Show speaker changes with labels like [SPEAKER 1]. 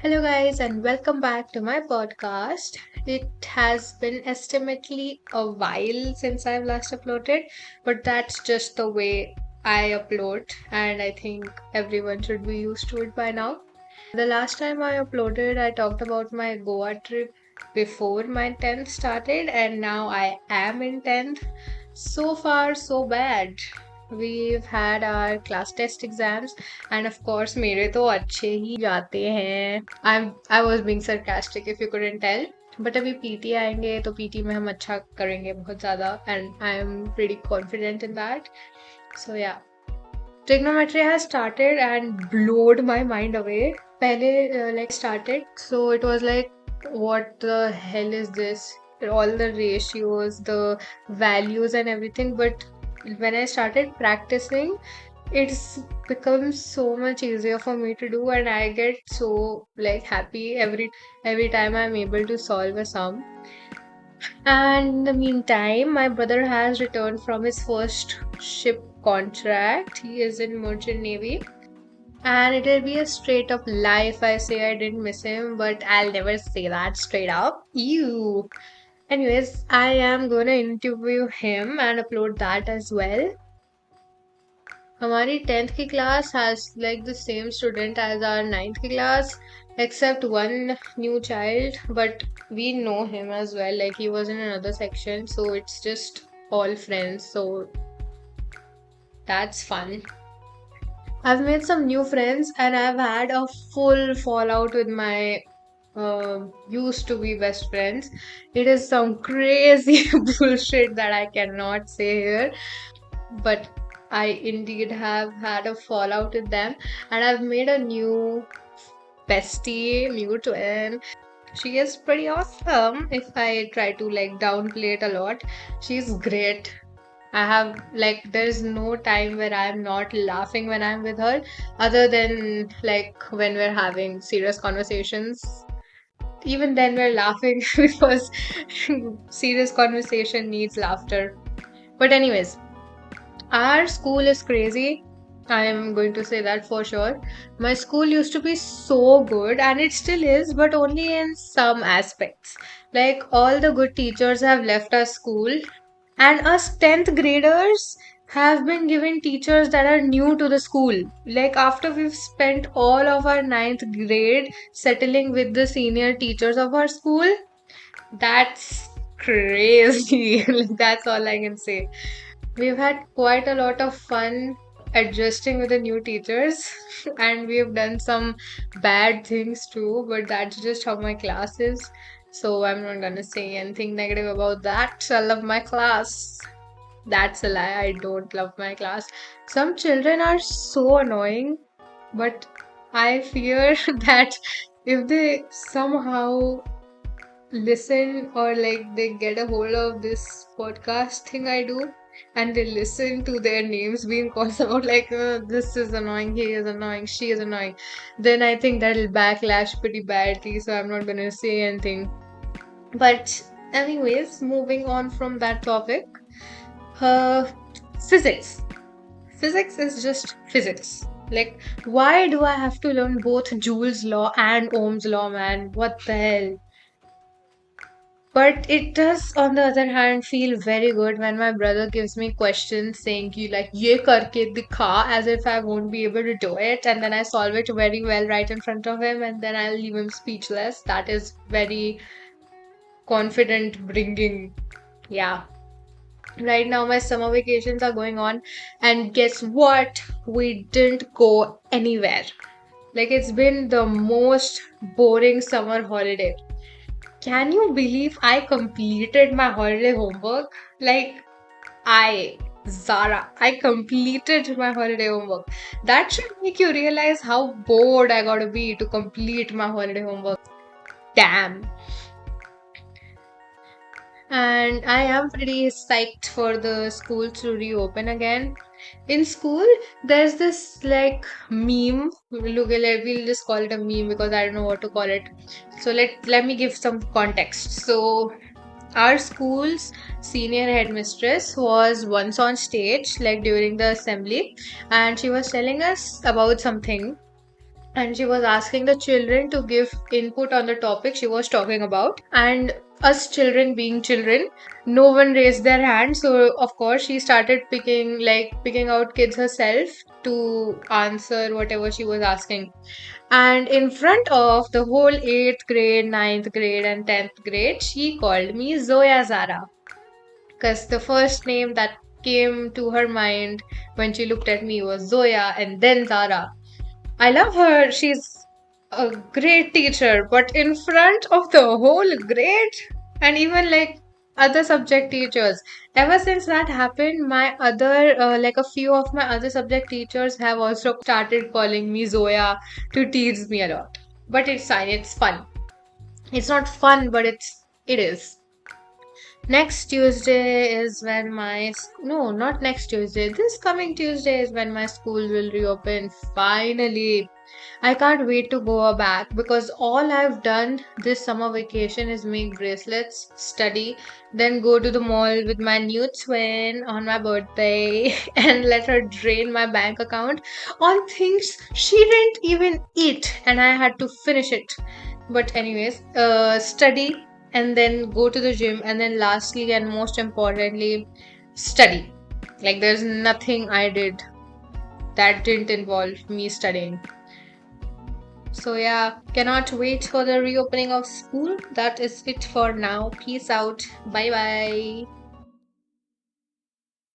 [SPEAKER 1] Hello, guys, and welcome back to my podcast. It has been estimately a while since I've last uploaded, but that's just the way I upload, and I think everyone should be used to it by now. The last time I uploaded, I talked about my Goa trip before my 10th started, and now I am in 10th. So far, so bad. We've had our class test exams, and of course, मेरे तो अच्छे ही जाते हैं. I was being sarcastic if you couldn't tell. But अभी PT आएंगे तो PT में हम अच्छा करेंगे बहुत ज़्यादा and I am pretty confident in that so या trigonometry has started and blowed my mind away. Pehle like started, so it was like, what the hell is this? All the ratios, the values, and everything. But when I started practicing, it's become so much easier for me to do, and I get so like happy every time I'm able to solve a sum. And in the meantime, my brother has returned from his first ship contract. He is in Merchant Navy. And it'll be a straight up lie if I say I didn't miss him, but I'll never say that straight up. Ew. Anyways, I am gonna interview him and upload that as well. हमारी 10th की class has like the same student as our 9th की class, except one new child, but we know him as well. Like he was in another section, so it's just all friends. So that's fun. I've made some new friends and I've had a full fallout with my used to be best friends. It is some crazy bullshit that I cannot say here, but I indeed have had a fallout with them, and I've made a new bestie, new twin. She is pretty awesome if I try to like downplay it a lot. She's great. I have like there's no time where I'm not laughing when I'm with her, other than like when we're having serious conversations. Even then we're laughing because serious conversation needs laughter. But anyways, our school is crazy. I am going to say that for sure. My school used to be so good and it still is, but only in some aspects. Like all the good teachers have left our school, and us 10th graders have been given teachers that are new to the school. Like after we've spent all of our 9th grade settling with the senior teachers of our school, that's crazy. Like that's all I can say. We've had quite a lot of fun adjusting with the new teachers, and we've done some bad things too, but that's just how my class is. So I'm not gonna say anything negative about that. I love my class. That's a lie. I don't love my class. Some children are so annoying, but I fear that if they somehow listen or like they get a hold of this podcast thing I do and they listen to their names being called out like this is annoying, he is annoying, she is annoying, then I think that'll backlash pretty badly, so I'm not gonna say anything. But anyways, moving on from that topic, uh physics. Physics is just physics. Like, why do I have to learn both Joule's law and Ohm's law, man? What the hell? But it does, on the other hand, feel very good when my brother gives me questions saying, "You like ye karke dikha," as if I won't be able to do it, and then I solve it very well right in front of him, and then I'll leave him speechless. That is very confident bringing. Yeah. Right now, my summer vacations are going on, and guess what? We didn't go anywhere. Like, it's been the most boring summer holiday. Can you believe I completed my holiday homework? Like, Zara, I completed my holiday homework. That should make you realize how bored I gotta be to complete my holiday homework. Damn. And I am pretty psyched for the school to reopen again. In school, there's this like meme. We'll just call it a meme because I don't know what to call it. So let me give some context. So our school's senior headmistress was once on stage, like during the assembly, and she was telling us about something. and she was asking the children to give input on the topic she was talking about. And us children being children, no one raised their hand, so of course she started picking out kids herself to answer whatever she was asking. And in front of the whole 8th grade, ninth grade, and 10th grade, she called me Zoya Zara, because the first name that came to her mind when she looked at me was Zoya and then Zara. I love her. She's a great teacher, but in front of the whole grade and even like other subject teachers. Ever since that happened, my other, like a few of my other subject teachers have also started calling me Zoya to tease me a lot. But it's fine, it's fun. It's not fun, but it is. Next Tuesday is when no, not next Tuesday. This coming Tuesday is when my school will reopen. Finally. I can't wait to go back because all I've done this summer vacation is make bracelets, study, then go to the mall with my new twin on my birthday and let her drain my bank account on things she didn't even eat and I had to finish it. But anyways, study and then go to the gym, and then lastly and most importantly, study. Like there's nothing I did that didn't involve me studying. So yeah, cannot wait for the reopening of school. That is it for now. Peace out. Bye bye.